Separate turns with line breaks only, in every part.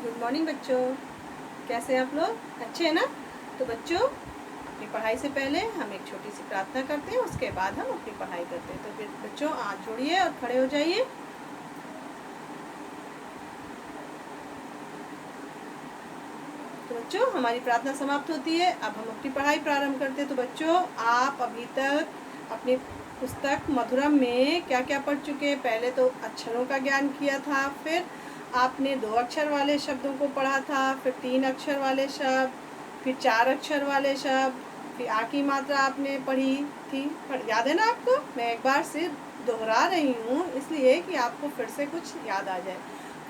Good morning बच्चों, कैसे हैं आप लोग? अच्छे हैं ना? तो बच्चों, अपनी पढ़ाई से पहले हम एक छोटी सी प्रार्थना करते हैं, उसके बाद हम अपनी पढ़ाई करते हैं। तो फिर बच्चों हाथ जोड़िए और खड़े हो जाइए। तो बच्चों, हमारी प्रार्थना समाप्त होती है, अब हम अपनी पढ़ाई प्रारंभ करते हैं। तो बच्चों, आप अभी तक अपनी पुस्तक मधुरम में क्या क्या पढ़ चुके हैं? पहले तो अक्षरों का ज्ञान किया था, फिर आपने 2 अक्षर वाले शब्दों को पढ़ा था, फिर 3 अक्षर वाले शब्द, फिर 4 अक्षर वाले शब्द, फिर आ की मात्रा आपने पढ़ी थी। याद है ना आपको? मैं एक बार से दोहरा रही हूँ इसलिए कि आपको फिर से कुछ याद आ जाए।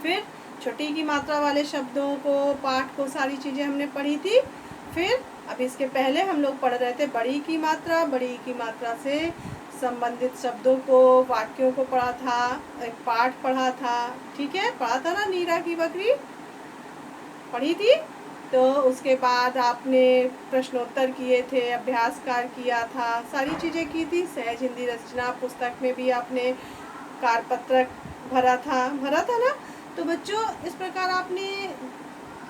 फिर छोटी की मात्रा वाले शब्दों को, पाठ को, सारी चीज़ें हमने पढ़ी थी। फिर अब इसके पहले हम लोग पढ़ रहे थे बड़ी की मात्रा से संबंधित शब्दों को, वाक्यों को पढ़ा था, एक पाठ पढ़ा था। ठीक है, पढ़ा था ना? नीरा की बकरी पढ़ी थी। तो उसके बाद आपने प्रश्नोत्तर किए थे, अभ्यास कार्य किया था, सारी चीज़ें की थी। सहज हिंदी रचना पुस्तक में भी आपने कारपत्रक भरा था ना? तो बच्चों, इस प्रकार आपने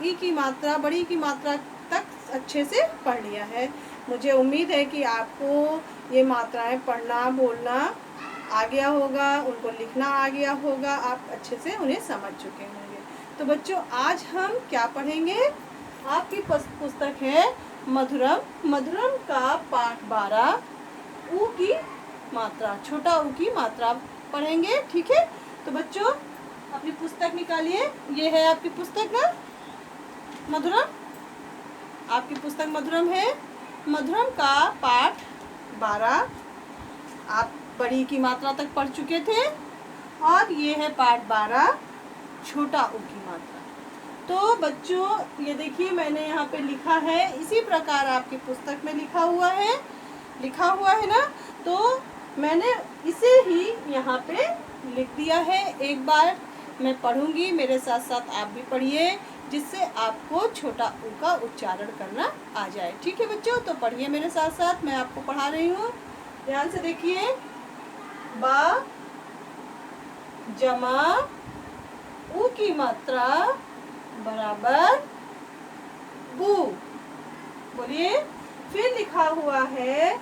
ई की मात्रा, बड़ी की मात्रा तक अच्छे से पढ़ लिया है। मुझे उम्मीद है कि आपको ये मात्राएं पढ़ना, बोलना आ गया होगा, उनको लिखना आ गया होगा, आप अच्छे से उन्हें समझ चुके होंगे। तो बच्चों, आज हम क्या पढ़ेंगे? आपकी पुस्तक है मधुरम का पाठ 12 ऊ की मात्रा, छोटा ऊ की मात्रा पढ़ेंगे। ठीक है, तो बच्चों अपनी पुस्तक निकालिए। ये है आपकी पुस्तक ना, मधुरम। आपकी पुस्तक मधुरम है। मधुरम का पाठ 12 आप बड़ी की मात्रा तक पढ़ चुके थे, और ये है पाठ 12 छोटा ऊ की मात्रा। तो बच्चों, ये देखिए मैंने यहाँ पे लिखा है, इसी प्रकार आपकी पुस्तक में लिखा हुआ है ना? तो मैंने इसे ही यहाँ पे लिख दिया है। एक बार मैं पढ़ूंगी, मेरे साथ साथ आप भी पढ़िए, जिससे आपको छोटा ऊ का उच्चारण करना आ जाए। ठीक है बच्चों, तो पढ़िए मेरे साथ साथ, मैं आपको पढ़ा रही हूँ, ध्यान से देखिए। बा जमा ऊ की मात्रा बराबर बू। बोलिए। फिर लिखा हुआ है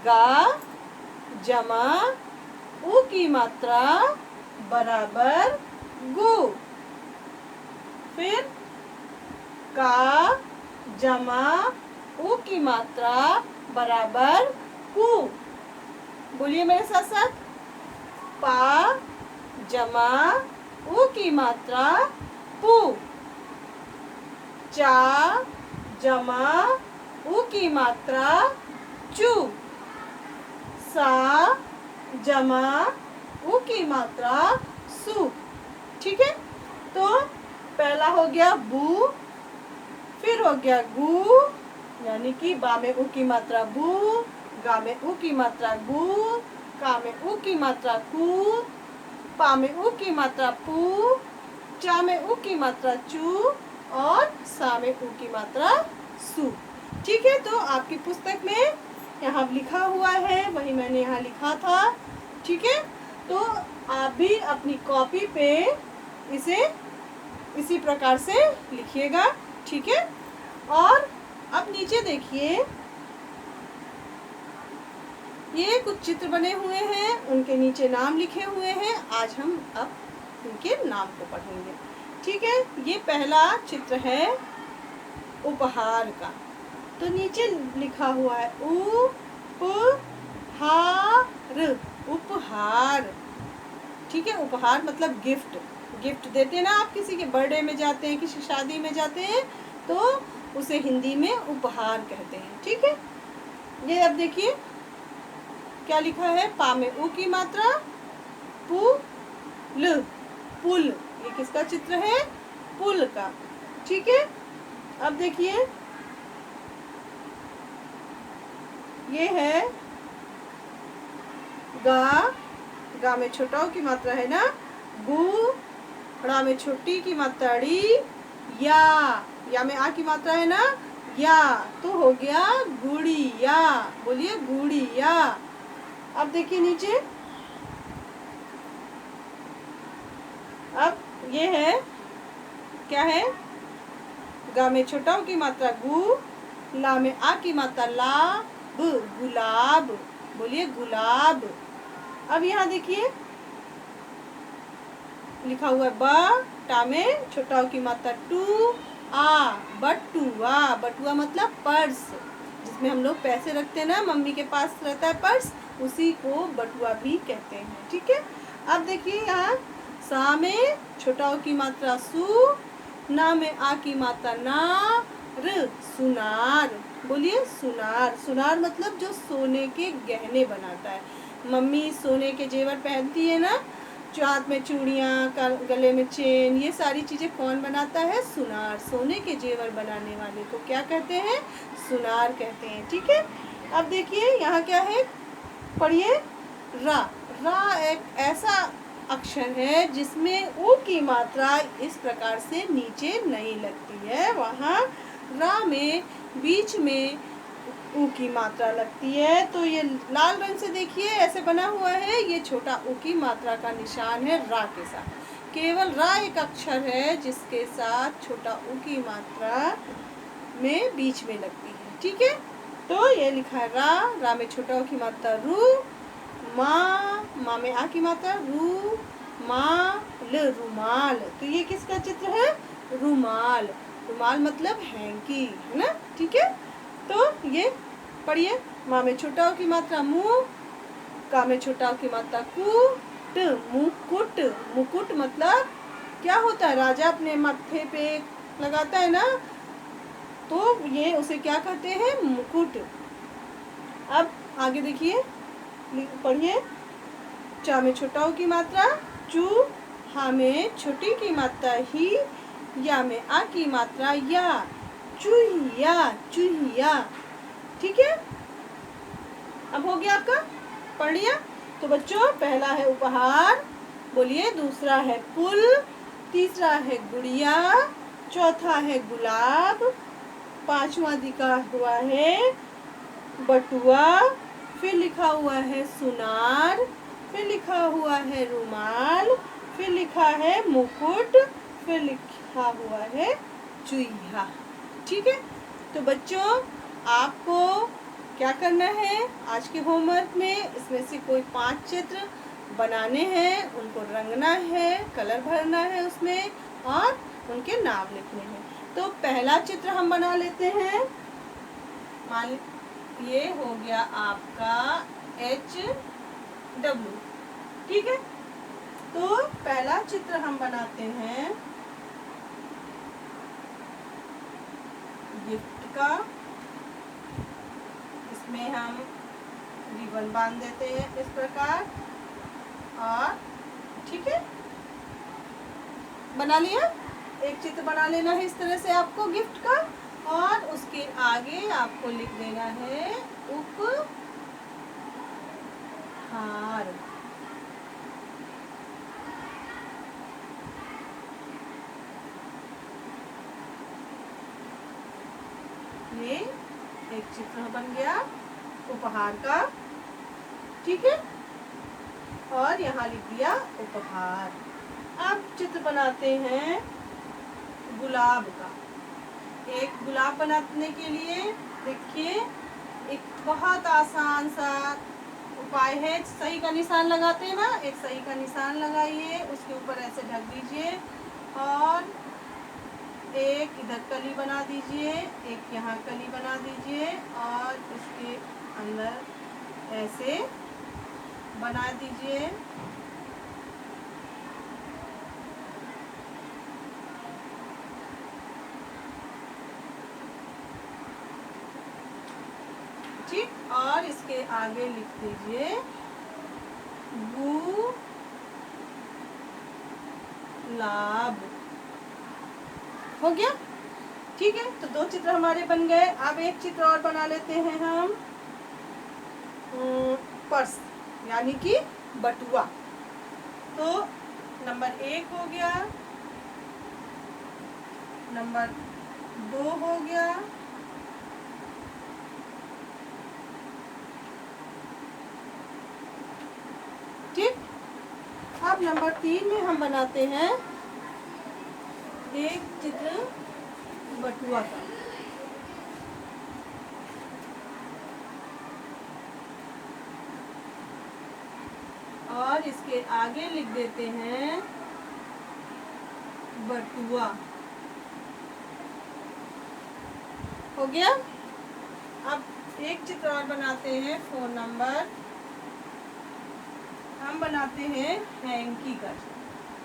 गा जमा ऊ की मात्रा बराबर गु। फिर का जमा ऊ की मात्रा बराबर कु। बोलिए मेरे साथ साथ। पा जमा ऊ की मात्रा पू। चा जमा ऊ की मात्रा चू। सा जमा ऊ की मात्रा सु। ठीक है, तो पहला हो गया बू, फिर हो गया गु, यानी कि बा में ऊ की मात्रा बू, गा में ऊ की मात्रा गु, का में ऊ की मात्रा कु, पा में ऊ की मात्रा पू, चा में ऊ की मात्रा चू, और सा में ऊ की मात्रा सु। ठीक है, तो आपकी पुस्तक में यहाँ लिखा हुआ है, वही मैंने यहाँ लिखा था। ठीक है, तो आप भी अपनी कॉपी पे इसे इसी प्रकार से लिखिएगा। ठीक है, और अब नीचे देखिए, ये कुछ चित्र बने हुए हैं, उनके नीचे नाम लिखे हुए हैं। आज हम अब उनके नाम को पढ़ेंगे। ठीक है, ये पहला चित्र है उपहार का। तो नीचे लिखा हुआ है उपहार। ठीक है, उपहार मतलब गिफ्ट। गिफ्ट देते हैं ना आप, किसी के बर्थडे में जाते हैं, किसी शादी में जाते हैं, तो उसे हिंदी में उपहार कहते हैं। ठीक है, ये अब देखिए क्या लिखा है। पा में ऊ की मात्रा, पुल। ये किसका चित्र है? पुल का। ठीक है, अब देखिए ये है गा में छोटा ऊ की मात्रा है ना, गु, ड़ा में छोटी की मात्रा ड़ी, या में आ की मात्रा है ना, या, तो हो गया गुड़िया। बोलिए गुड़िया। अब देखिए नीचे, अब ये है, क्या है? गा में छोटा ऊ की मात्रा गु, ला में आ की मात्रा ला, ब, गुलाब। बोलिए गुलाब। अब यहाँ देखिए लिखा हुआ है ब, टा में छोटा ऊ की मात्रा टू, आ, बटुआ। बटुआ मतलब पर्स, जिसमें हम लोग पैसे रखते हैं ना, मम्मी के पास रहता है पर्स, उसी को बटुआ भी कहते हैं। ठीक है। अब देखिए यहाँ सा में छोटा ऊ की मात्रा सु, ना में आ की मात्रा ना, र, सुनार। बोलिए सुनार। सुनार मतलब जो सोने के गहने बनाता है। मम्मी सोने के जेवर पहनती है ना, जो हाथ में चूड़ियाँ, गले में चेन, ये सारी चीज़ें कौन बनाता है? सुनार। सोने के जेवर बनाने वाले को क्या कहते हैं? सुनार कहते हैं। ठीक है। अब देखिए यहाँ क्या है, पढ़िए रा। रा एक ऐसा अक्षर है जिसमें ऊ की मात्रा इस प्रकार से नीचे नहीं लगती है। वहाँ रा में बीच में ऊ की मात्रा लगती है। तो ये लाल रंग से देखिए ऐसे बना हुआ है, ये छोटा ऊ की मात्रा का निशान है रा के साथ। केवल रा एक अक्षर है जिसके साथ छोटा ऊ की मात्रा में बीच में लगती है। ठीक है। तो ये लिखा है रा, रा में छोटा ऊ की मात्रा रू, माँ, माँ में आ की मात्रा रू, माँ, ल, रुमाल। तो ये किसका चित्र है? रुमाल। रुमाल मतलब हैंकी, है ना। ठीक है। तो ये पढ़िए, माँ में छोटा ऊ की मात्रा मु, का में छोटा ऊ की मात्रा कु, ट, मुकुट। मुकुट मतलब क्या होता है? राजा अपने माथे पे लगाता है ना, तो ये उसे क्या कहते हैं? मुकुट। अब आगे देखिए, पढ़िए, चा में छोटा ऊ की मात्रा चू, हा में छोटी की मात्रा ही, या में आ की मात्रा या, चूहिया, चूहिया। ठीक है। अब हो गया आपका, पढ़ लिया। तो बच्चों पहला है उपहार, बोलिए, दूसरा है पुल, तीसरा है गुड़िया, चौथा है गुलाब, पांचवा दिखा हुआ है बटुआ, फिर लिखा हुआ है सुनार, फिर लिखा हुआ है रुमाल, फिर लिखा है मुकुट, फिर लिखा हुआ है चूहा। ठीक है। तो बच्चों आपको क्या करना है, आज के होमवर्क में इसमें से कोई 5 चित्र बनाने हैं, उनको रंगना है, कलर भरना है उसमें, और उनके नाम लिखने हैं। तो पहला चित्र हम बना लेते हैं। मान ये हो गया आपका HW। ठीक है। तो पहला चित्र हम बनाते हैं गिफ्ट का। इसमें हम रिबन बांध देते हैं इस प्रकार, और ठीक है, बना लिया। एक चित्र बना लेना है इस तरह से आपको गिफ्ट का, और उसके आगे आपको लिख देना है उपहार। ये एक चित्र बन गया उपहार का। ठीक है। और यहाँ लिख दिया उपहार। अब चित्र बनाते हैं गुलाब का। एक गुलाब बनाने के लिए देखिए एक बहुत आसान सा उपाय है। सही का निशान लगाते हैं ना, एक सही का निशान लगाइए, उसके ऊपर ऐसे ढक दीजिए, और एक इधर कली बना दीजिए, एक यहाँ कली बना दीजिए, और इसके अंदर ऐसे बना दीजिए। ठीक। और इसके आगे लिख दीजिए गुलाब। हो गया। ठीक है। तो 2 चित्र हमारे बन गए। अब एक चित्र और बना लेते हैं हम, पर्स यानी कि बटुआ। तो नंबर 1 हो गया, नंबर 2 हो गया, ठीक। अब नंबर 3 में हम बनाते हैं एक चित्र बटुआ का। और इसके आगे लिख देते हैं बटुआ। हो गया। अब एक चित्र और बनाते हैं, फ़ोन नंबर। हम बनाते हैं हैंकी का,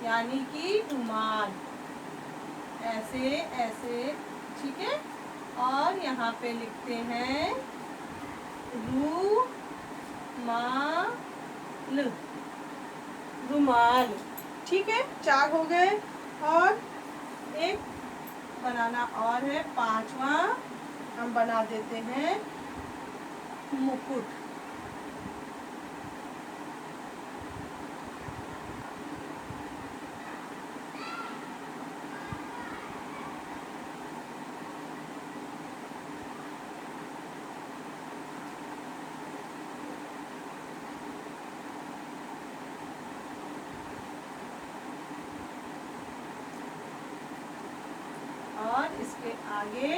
यानी कि रुमाल, ऐसे ऐसे, ठीक है। और यहाँ पे लिखते हैं रुमाल, ठीक है। 4 हो गए। और एक बनाना और है, 5वां हम बना देते हैं मुकुट। और इसके आगे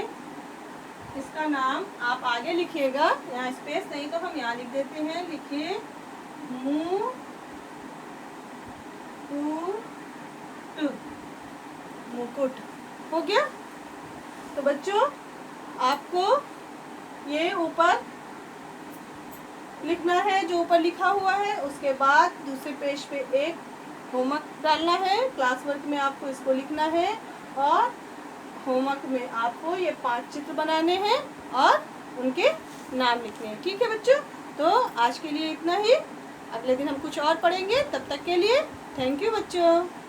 इसका नाम आप आगे लिखिएगा, यहाँ स्पेस नहीं तो हम यहाँ लिख देते हैं। लिखिए मुकुट। हो गया। तो बच्चों, आपको ये ऊपर लिखना है जो ऊपर लिखा हुआ है। उसके बाद दूसरे पेज पे एक होमवर्क डालना है, क्लास वर्क में आपको इसको लिखना है। और होमवर्क में आपको ये 5 चित्र बनाने हैं और उनके नाम लिखने हैं, ठीक है बच्चों। तो आज के लिए इतना ही, अगले दिन हम कुछ और पढ़ेंगे। तब तक के लिए थैंक यू बच्चों।